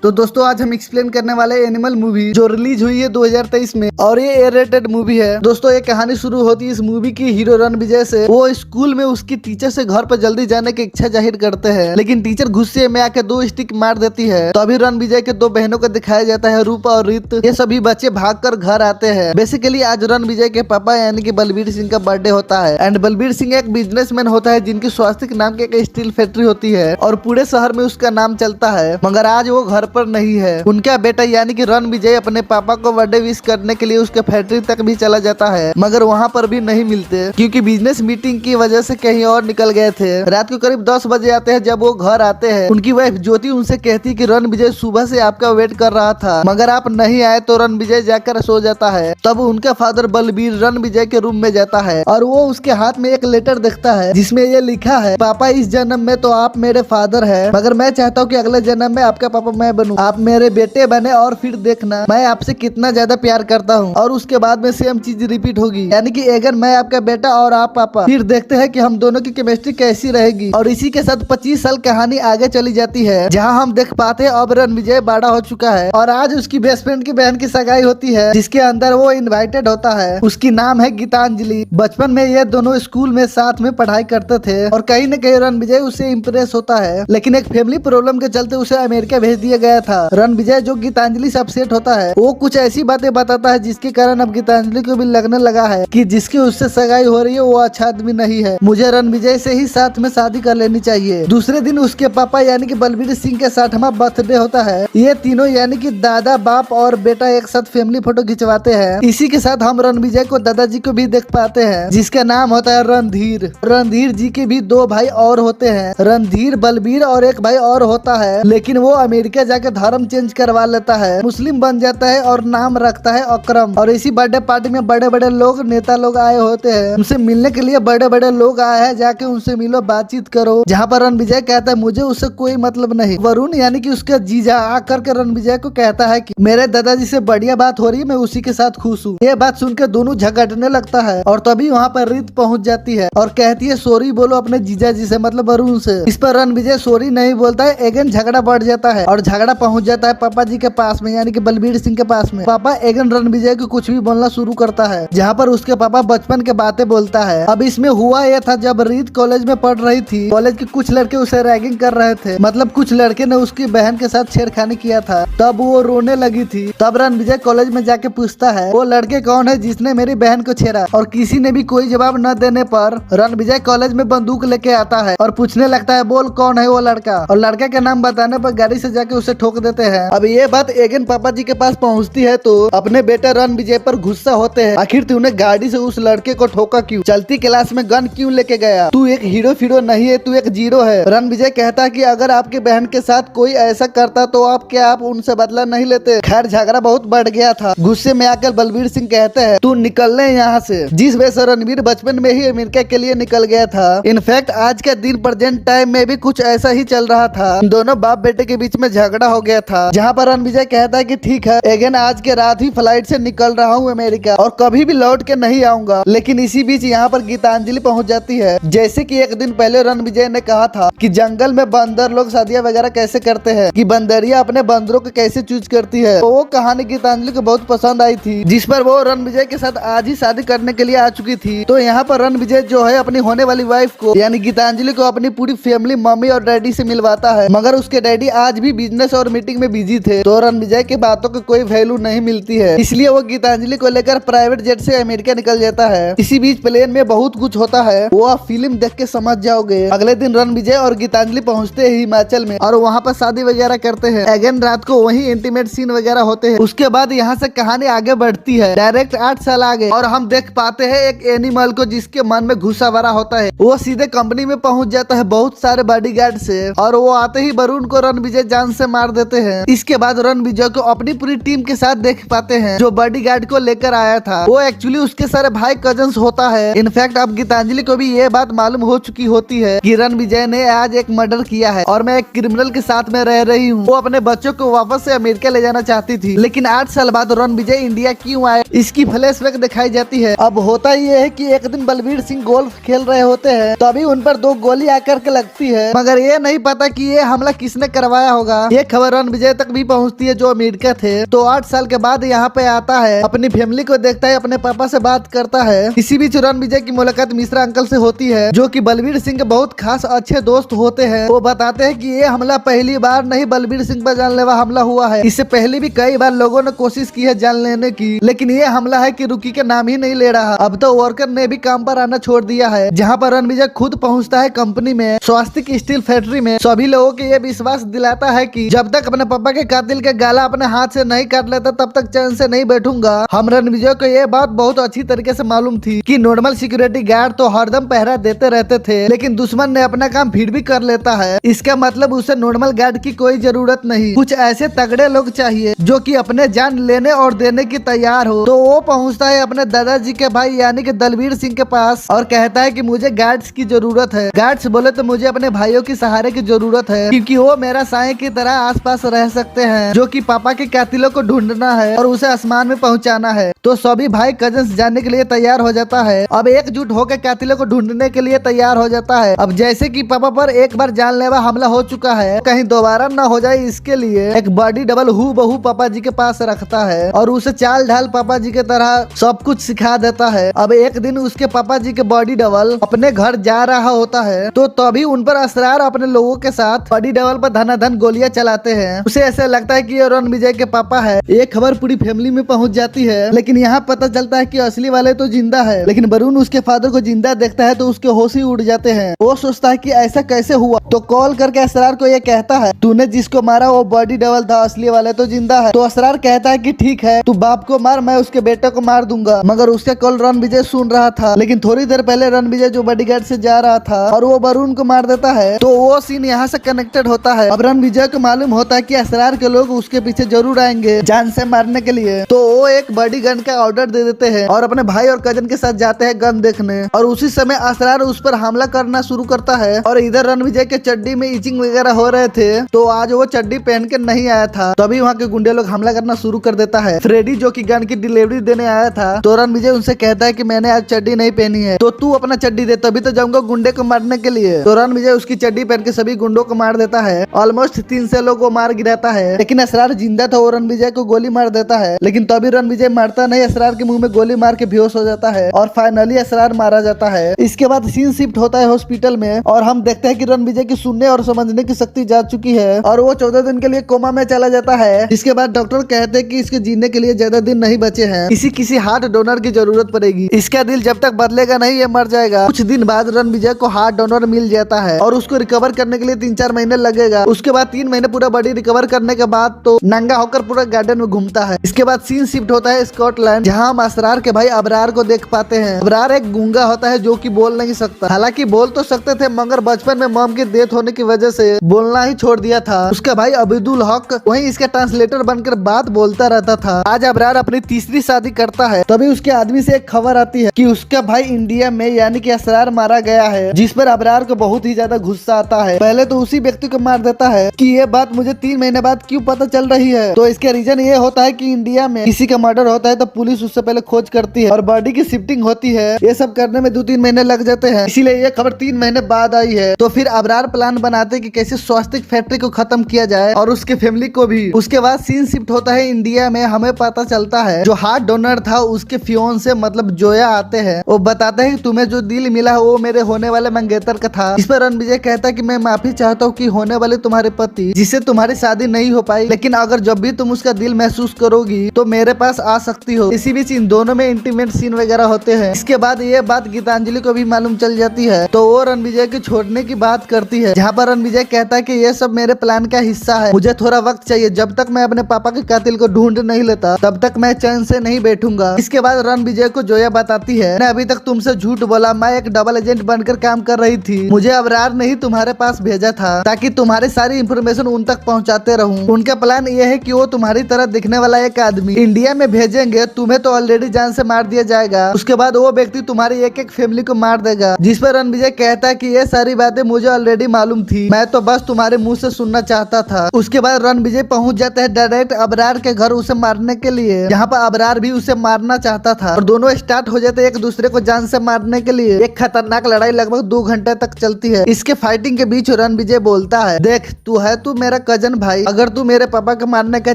तो दोस्तों आज हम एक्सप्लेन करने वाले एनिमल मूवी जो रिलीज हुई है 2023 में और ये ए रेटेड मूवी है। दोस्तों ये कहानी शुरू होती है इस मूवी की हीरो रणविजय से। वो स्कूल में उसकी टीचर से घर पर जल्दी जाने की इच्छा जाहिर करते हैं, लेकिन टीचर गुस्से में आके 2 स्टिक मार देती है। तो अभी रणविजय के 2 बहनों को दिखाया जाता है, रूपा और रीत। ये सभी बच्चे भागकर घर आते हैं। बेसिकली आज रणविजय के पापा यानी कि बलबीर सिंह का बर्थडे होता है एंड बलबीर सिंह एक बिजनेसमैन होता है जिनकी स्वास्तिक नाम की एक स्टील फैक्ट्री होती है और पूरे शहर में उसका नाम चलता है। मगर आज वो घर पर नहीं है। उनका बेटा यानी कि रणविजय अपने पापा को बर्थडे विश करने के लिए उसके फैक्ट्री तक भी चला जाता है, मगर वहाँ पर भी नहीं मिलते क्योंकि बिजनेस मीटिंग की वजह से कहीं और निकल गए थे। रात को करीब 10 बजे आते हैं। जब वो घर आते हैं उनकी वाइफ ज्योति उनसे कहती है कि रणविजय सुबह से आपका वेट कर रहा था मगर आप नहीं आए। तो रणविजय जाकर सो जाता है। तब उनका फादर बलबीर रणविजय के रूम में जाता है और वो उसके हाथ में एक लेटर देखता है जिसमें ये लिखा है, पापा इस जन्म में तो आप मेरे फादर है, मगर मैं चाहता हूँ कि अगले जन्म में आपका पापा मैं बनूं, आप मेरे बेटे बने और फिर देखना मैं आपसे कितना ज्यादा प्यार करता हूँ। और उसके बाद में सेम चीज रिपीट होगी, यानी कि अगर मैं आपका बेटा और आप पापा, फिर देखते हैं कि हम दोनों की केमिस्ट्री कैसी रहेगी। और इसी के साथ 25 साल कहानी आगे चली जाती है, जहाँ हम देख पाते हैं अब रणविजय बड़ा हो चुका है और आज उसकी बेस्ट फ्रेंड की बहन की सगाई होती है जिसके अंदर वो इन्वाइटेड होता है। उसकी नाम है गीतांजलि। बचपन में ये दोनों स्कूल में साथ में पढ़ाई करते थे और कहीं न कहीं रणविजय उससे इम्प्रेस होता है, लेकिन एक फैमिली प्रॉब्लम के चलते उसे अमेरिका भेज दिया गया था। रणविजय जो गीतांजलि से अपसेट होता है वो कुछ ऐसी बातें बताता है जिसके कारण अब गीतांजलि को भी लगने लगा है कि जिसकी उससे सगाई हो रही है वो अच्छा आदमी नहीं है, मुझे रणविजय से ही साथ में शादी कर लेनी चाहिए। दूसरे दिन उसके पापा यानी कि बलबीर सिंह के 60वां बर्थडे होता है। ये तीनों यानी कि दादा, बाप और बेटा एक साथ फैमिली फोटो खिंचवाते हैं। इसी के साथ हम रणविजय को दादाजी को भी देख पाते हैं जिसका नाम होता है रणधीर। रणधीर जी के भी 2 भाई और होते हैं, रणधीर बलबीर और एक भाई और होता है, लेकिन वो अमेरिका जाकर धर्म चेंज करवा लेता है, मुस्लिम बन जाता है और नाम रखता है अकरम। और इसी बर्थडे पार्टी में बड़े बड़े लोग, नेता लोग आए होते हैं। उनसे मिलने के लिए बड़े बड़े लोग आए हैं, जाके उनसे मिलो, बातचीत करो। जहाँ पर रणविजय कहता है मुझे उससे कोई मतलब नहीं। वरुण यानी कि उसका जीजा आकर के रणविजय को कहता है कि मेरे दादाजी से बढ़िया बात हो रही है, मैं उसी के साथ खुश हूँ। ये बात सुनकर दोनों झगड़ने लगता है और तभी वहाँ पर रीत पहुँच जाती है और कहती है सॉरी बोलो अपने जीजा जी से, मतलब वरुण से। इस पर रणविजय सॉरी नहीं बोलता है। अगेन झगड़ा बढ़ जाता है और झगड़ा पहुँच जाता है पापा जी के पास में यानी कि बलबीर सिंह के पास में। पापा अगेन रणविजय को कुछ भी बोलना शुरू करता है, जहाँ पर उसके पापा बचपन के बातें बोलता है। अब इसमें हुआ यह था, जब रीत कॉलेज में पढ़ रही थी, कॉलेज के कुछ लड़के उसे रैगिंग कर रहे थे, मतलब कुछ लड़के ने उसकी बहन के साथ छेड़खानी किया था। तब वो रोने लगी थी। तब रणविजय कॉलेज में जाके पूछता है वो लड़के कौन है जिसने मेरी बहन को छेड़ा, और किसी ने भी कोई जवाब न देने पर रणविजय कॉलेज में बंदूक लेके आता है और पूछने लगता है बोल कौन है वो लड़का, और लड़के का नाम बताने पर गाड़ी से जाके उसे ठोक देते हैं। अब ये बात अगेन पापा जी के पास पहुंचती है तो अपने बेटे रणविजय पर गुस्सा होते हैं, आखिर तूने गाड़ी से उस लड़के को ठोका क्यों, चलती क्लास में गन क्यों लेके गया, तू एक हीरो फीरो नहीं है, तू एक जीरो है। रणविजय कहता है कि अगर आपके बहन के साथ कोई ऐसा करता तो आप उनसे बदला नहीं लेते। खैर झगड़ा बहुत बढ़ गया था। गुस्से में आकर बलबीर सिंह कहते हैं तू निकल ले यहाँ से, जिस वजह से रणवीर बचपन में ही अमेरिका के लिए निकल गया था। इनफैक्ट आज के दिन प्रेजेंट टाइम में भी कुछ ऐसा ही चल रहा था। दोनों बाप बेटे के बीच में झगड़ा हो गया था, जहाँ पर रणविजय कहता है कि ठीक है अगेन आज के रात ही फ्लाइट से निकल रहा हूँ अमेरिका और कभी भी लौट के नहीं आऊंगा। लेकिन इसी बीच यहाँ पर गीतांजलि पहुँच जाती है। जैसे कि एक दिन पहले रणविजय ने कहा था कि जंगल में बंदर लोग शादियां वगैरह कैसे करते हैं, कि बंदरिया अपने बंदरों को कैसे चूज करती है, तो वो कहानी गीतांजलि को बहुत पसंद आई थी, जिस पर वो रणविजय के साथ आज ही शादी करने के लिए आ चुकी थी। तो यहाँ पर रणविजय जो है अपनी होने वाली वाइफ को यानी गीतांजलि को अपनी पूरी फैमिली मम्मी और डैडी से मिलवाता है, मगर उसके डैडी आज भी बिजनेस और मीटिंग में बिजी थे, तो रणविजय की बातों को कोई वैल्यू नहीं मिलती है, इसलिए वो गीतांजलि को लेकर प्राइवेट जेट से अमेरिका निकल जाता है। इसी बीच प्लेन में बहुत कुछ होता है, वो आप फिल्म देख के समझ जाओगे। अगले दिन रणविजय और गीतांजलि पहुंचते हैं हिमाचल में और वहाँ पर शादी वगैरह करते हैं। अगेन रात को वही इंटीमेट सीन वगैरह होते हैं। उसके बाद यहाँ से कहानी आगे बढ़ती है डायरेक्ट 8 साल आगे, और हम देख पाते हैं एक एनिमल को जिसके मन में गुस्सा भरा होता है। वो सीधे कंपनी में पहुंच जाता है बहुत सारे बॉडीगार्ड से, और वो आते ही वरुण को रणविजय जान से मार देते हैं। इसके बाद रणविजय को अपनी पूरी टीम के साथ देख पाते हैं जो बॉडीगार्ड को लेकर आया था। वो एक्चुअली उसके सारे भाई कजन्स होता है। इनफैक्ट अब गीतांजलि को भी ये बात मालूम हो चुकी होती है कि रणविजय ने आज एक मर्डर किया है और मैं एक क्रिमिनल के साथ में रह रही हूँ। वो अपने बच्चों को वापस से अमेरिका ले जाना चाहती थी, लेकिन 8 साल बाद रणविजय इंडिया क्यों आए इसकी फ्लैशबैक दिखाई जाती है। अब होता ये है कि एक दिन बलबीर सिंह गोल्फ खेल रहे होते हैं, तभी उन पर 2 गोली आकर के लगती है, मगर ये नहीं पता कि ये हमला किसने करवाया होगा। ये खबर रणविजय तक भी पहुंचती है जो अमेरिका थे। तो 8 साल के बाद यहाँ पे आता है, अपनी फैमिली को देखता है, अपने पापा से बात करता है। इसी बीच रणविजय की मुलाकात मिश्रा अंकल से होती है, जो कि बलबीर सिंह के बहुत खास अच्छे दोस्त होते हैं। वो बताते हैं कि ये हमला पहली बार नहीं बलबीर सिंह पर जानलेवा हमला हुआ है। इससे पहले भी कई बार लोगों ने कोशिश की है जान लेने की, लेकिन ये हमला है कि रुकी के नाम ही नहीं ले रहा। अब तो वर्कर ने भी काम पर आना छोड़ दिया है, जहाँ पर रणविजय खुद पहुँचता है कंपनी में, स्वास्तिक स्टील फैक्ट्री में। सभी लोगों को ये विश्वास दिलाता है कि जब तक अपने पापा के कातिल के गाला अपने हाथ से नहीं काट लेता तब तक चैन से नहीं बैठूंगा। हम रणविजय को ये बात बहुत अच्छी तरीके से मालूम थी कि नॉर्मल सिक्योरिटी गार्ड तो हरदम पहरा देते रहते थे, लेकिन दुश्मन ने अपना काम फिर भी कर लेता है। इसका मतलब उसे नॉर्मल गार्ड की कोई जरूरत नहीं, कुछ ऐसे तगड़े लोग चाहिए जो कि अपने जान लेने और देने की तैयार हो। तो वो पहुंचता है अपने दादाजी के भाई यानी कि दलबीर सिंह के पास और कहता है कि मुझे गार्ड्स की जरूरत है। गार्ड्स बोले तो मुझे अपने भाइयों की सहारे की जरूरत है, क्योंकि वो मेरा साए की तरह आसपास रह सकते हैं, जो कि पापा के कातिलों को ढूंढना है और उसे आसमान में पहुंचाना है। तो सभी भाई कजन्स जाने के लिए तैयार हो जाता है। अब एकजुट होकर कातिलों को ढूंढने के लिए तैयार हो जाता है। अब जैसे कि पापा पर एक बार जानलेवा हमला हो चुका है, कहीं दोबारा न हो जाए इसके लिए एक बॉडी डबल हु बहू पापा जी के पास रखता है और उसे चाल ढाल पापा जी के तरह सब कुछ सिखा देता है। अब एक दिन उसके पापा जी के बॉडी डबल अपने घर जा रहा होता है, तो तभी उन पर असरार अपने लोगों के साथ बॉडी डबल पर धनाधन गोलियां चलाते हैं। उसे ऐसा लगता है कि ये रणविजय के पापा है। ये खबर पूरी फैमिली में पहुंच जाती है, लेकिन यहाँ पता चलता है कि असली वाले तो जिंदा है, लेकिन वरुण उसके फादर को जिंदा देखता है तो उसके होश ही उड़ जाते हैं। वो सोचता है कि ऐसा कैसे हुआ, तो कॉल करके असरार को ये कहता है तूने जिसको मारा वो बॉडी डबल था, असली वाले तो जिंदा है। तो असरार कहता है कि ठीक है, तू बाप को मार, मैं उसके बेटे को मार दूंगा। मगर उसका कॉल रणविजय सुन रहा था, लेकिन थोड़ी देर पहले रणविजय जो बॉडीगार्ड से जा रहा था और वो वरुण को मार देता है। तो वो सीन यहाँ से कनेक्टेड होता है। अब रणविजय को मालूम होता है कि असरार के लोग उसके पीछे जरूर आएंगे जान से मारने के लिए, तो वो एक बड़ी गन का ऑर्डर दे देते हैं और अपने भाई और कजन के साथ जाते हैं गन देखने। और उसी समय असरार उस पर हमला करना शुरू करता है। और इधर रणविजय के चड्डी में इचिंग वगैरह हो रहे थे, तो आज वो चड्डी पहन के नहीं आया था, तभी वहाँ के गुंडे लोग हमला करना शुरू कर देता है। फ्रेडी जो कि गन की डिलीवरी देने आया था, तो रणविजय उनसे कहता है कि मैंने आज चड्डी नहीं पहनी है, तो तू अपना चड्डी दे, तभी तो जाऊंगा गुंडे को मारने के लिए। तो रणविजय उसकी चड्डी पहन के सभी गुंडों को मार देता है। ऑलमोस्ट 3 से लोग को मार गिराता है, लेकिन असरार जिंदा था, वो रणविजय को गोली मार देता है। लेकिन तभी रणविजय मारता नहीं, असरार के मुंह में गोली मार के बेहोश हो जाता है और फाइनली असरार मारा जाता है। इसके बाद सीन शिफ्ट होता है हॉस्पिटल में और हम देखते हैं कि रणविजय की सुनने और समझने की शक्ति जा चुकी है और वो 14 दिन के लिए कोमा में चला जाता है। जिसके बाद डॉक्टर कहते हैं कि इसके जीने के लिए ज्यादा दिन नहीं बचे हैं, किसी हार्ट डोनर की जरूरत पड़ेगी। इसका दिल जब तक बदलेगा नहीं ये मर जाएगा। कुछ दिन बाद रणविजय को हार्ट डोनर मिल जाता है और उसको रिकवर करने के लिए 3-4 महीने लगेगा। उसके बाद 3 महीने पूरा बॉडी रिकवर करने के बाद तो नंगा होकर पूरा गार्डन में घूमता है। इसके बाद सीन शिफ्ट होता है स्कॉटलैंड, जहाँ हम असरार के भाई अबरार को देख पाते हैं। अबरार एक गूंगा होता है जो कि बोल नहीं सकता, हालांकि बोल तो सकते थे मगर बचपन में मॉम की डेथ होने की वजह से बोलना ही छोड़ दिया था। उसका भाई अब्दुल हक वही इसका ट्रांसलेटर बनकर बात बोलता रहता था। आज अबरार अपनी तीसरी शादी करता है, तभी उसके आदमी से एक खबर आती है कि उसका भाई इंडिया में यानी कि असरार मारा गया है, जिस पर अबरार को बहुत ही ज्यादा गुस्सा आता है। पहले तो उसी व्यक्ति को मार देता है कि ये बात मुझे 3 महीने बाद क्यों पता चल रही है। तो इसका रीजन ये होता है कि इंडिया में किसी का मर्डर होता है तो पुलिस उससे पहले खोज करती है और बॉडी की शिफ्टिंग होती है। ये सब करने में 2-3 महीने लग जाते हैं, इसीलिए ये खबर 3 महीने बाद आई है। तो फिर अबरार प्लान बनाते कि कैसे स्वास्तिक फैक्ट्री को खत्म किया जाए और उसके फैमिली को भी। उसके बाद सीन शिफ्ट होता है इंडिया में। हमें पता चलता है जो हार्ट डोनर था उसके फियोन से मतलब जोया आते हैं। वो बताते हैं कि तुम्हें जो दिल मिला वो मेरे होने वाले मंगेतर का था। इस पर रणविजय कहता है कि मैं माफी चाहता हूँ कि होने वाले तुम्हारे पति जिससे तुम्हारी शादी नहीं हो पाई, लेकिन अगर जब भी तुम उसका दिल महसूस करोगी तो मेरे पास आ सकती हो। इसी बीच इन दोनों में इंटीमेट सीन वगैरह होते हैं। इसके बाद ये बात गीतांजलि को भी मालूम चल जाती है, तो वो रणविजय के छोड़ने की बात करती है, जहाँ पर रणविजय कहता है कि ये सब मेरे प्लान का हिस्सा है, मुझे थोड़ा वक्त चाहिए, जब तक मैं अपने पापा के कातिल को ढूंढ नहीं लेता तब तक मैं चैन से नहीं बैठूंगा। इसके बाद रणविजय को जोया बताती है मैंने अभी तक तुमसे झूठ बोला, मैं एक डबल एजेंट बनकर काम कर रही थी, मुझे अबरार ने ही तुम्हारे पास भेजा था ताकि तुम्हारी सारी इंफॉर्मेशन उन तक पहुंचाते रहूं। उनका प्लान ये है कि वो तुम्हारी तरह दिखने वाला एक आदमी इंडिया में भेजेंगे, रणविजय तुम्हें तो ऑलरेडी जान से मार दिया जाएगा। उसके बाद वो व्यक्ति तुम्हारी एक एक फैमिली को मार देगा। जिस पर रणविजय कहता है कि ये सारी बातें मुझे ऑलरेडी मालूम थी, मैं तो बस तुम्हारे मुंह से सुनना चाहता था। उसके बाद रणविजय पहुंच जाता है डायरेक्ट अबरार के घर उसे मारने के लिए, जहाँ पर अबरार भी उसे मारना चाहता था और दोनों स्टार्ट हो जाते एक दूसरे को जान से मारने के लिए। एक खतरनाक लड़ाई लगभग 2 घंटे तक चलती है। इसके फाइटिंग के बीच रणविजय बोलता है, देख तू मेरा कजन भाई, अगर तू मेरे पापा को मारने का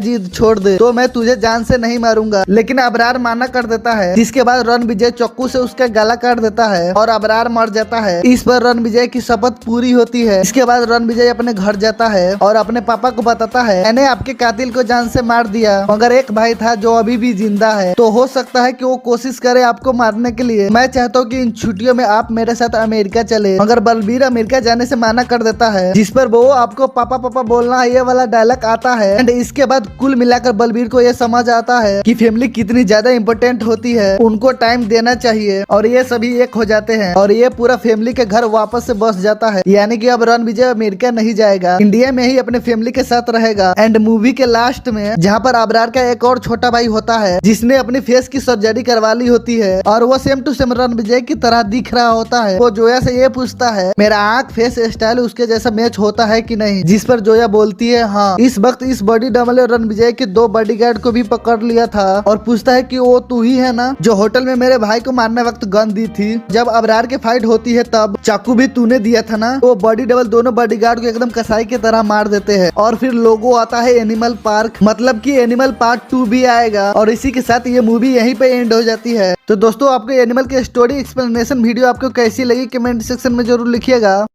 जिद छोड़ दे तो मैं तुझे जान से नहीं मारूंगा। लेकिन अबरार माना कर देता है, जिसके बाद रणविजय चाकू से उसका गला काट देता है और अबरार मर जाता है। इस पर रणविजय की शपथ पूरी होती है। इसके बाद रणविजय अपने घर जाता है और अपने पापा को बताता है, मैंने आपके कातिल को जान से मार दिया, मगर एक भाई था जो अभी भी जिंदा है, तो हो सकता है कि वो कोशिश करे आपको मारने के लिए। मैं चाहता हूँ कि इन छुट्टियों में आप मेरे साथ अमेरिका चले। मगर बलबीर अमेरिका जाने से माना कर देता है, जिस पर वो आपको पापा पापा बोलना है ये वाला डायलॉग आता है। एंड इसके बाद कुल मिलाकर बलबीर को ये समझ आता है कि फैमिली कितनी ज्यादा इंपॉर्टेंट होती है, उनको टाइम देना चाहिए। और ये सभी एक हो जाते हैं और ये पूरा फैमिली के घर वापस से बस जाता है। यानी कि अब रणविजय अमेरिका नहीं जाएगा, इंडिया में ही अपने फैमिली के साथ रहेगा। एंड मूवी के लास्ट में जहाँ पर अबरार का एक और छोटा भाई होता है जिसने अपनी फेस की सर्जरी करवा ली होती है और वो सेम टू सेम रणविजय की तरह दिख रहा होता है, वो जोया से ये पूछता है, मेरा आँख फेस स्टाइल उसके जैसा मैच होता है कि नहीं। जिस पर जोया बोलती है हाँ। इस वक्त इस बॉडी डबल ने रणविजय के 2 बॉडीगार्ड को भी पकड़ लिया था और पूछता है कि वो तू ही है ना जो होटल में मेरे भाई को मारने वक्त गन दी थी। जब अबरार की फाइट होती है तब चाकू भी तूने दिया था ना। वो बॉडी डबल दोनों बॉडीगार्ड को एकदम कसाई की तरह मार देते हैं और फिर लोगो आता है एनिमल पार्क, मतलब कि एनिमल पार्ट 2 भी आएगा। और इसी के साथ ये मूवी यहीं पे एंड हो जाती है। तो दोस्तों आपको एनिमल की स्टोरी एक्सप्लेनेशन वीडियो आपको कैसी लगी कमेंट सेक्शन में जरूर लिखिएगा।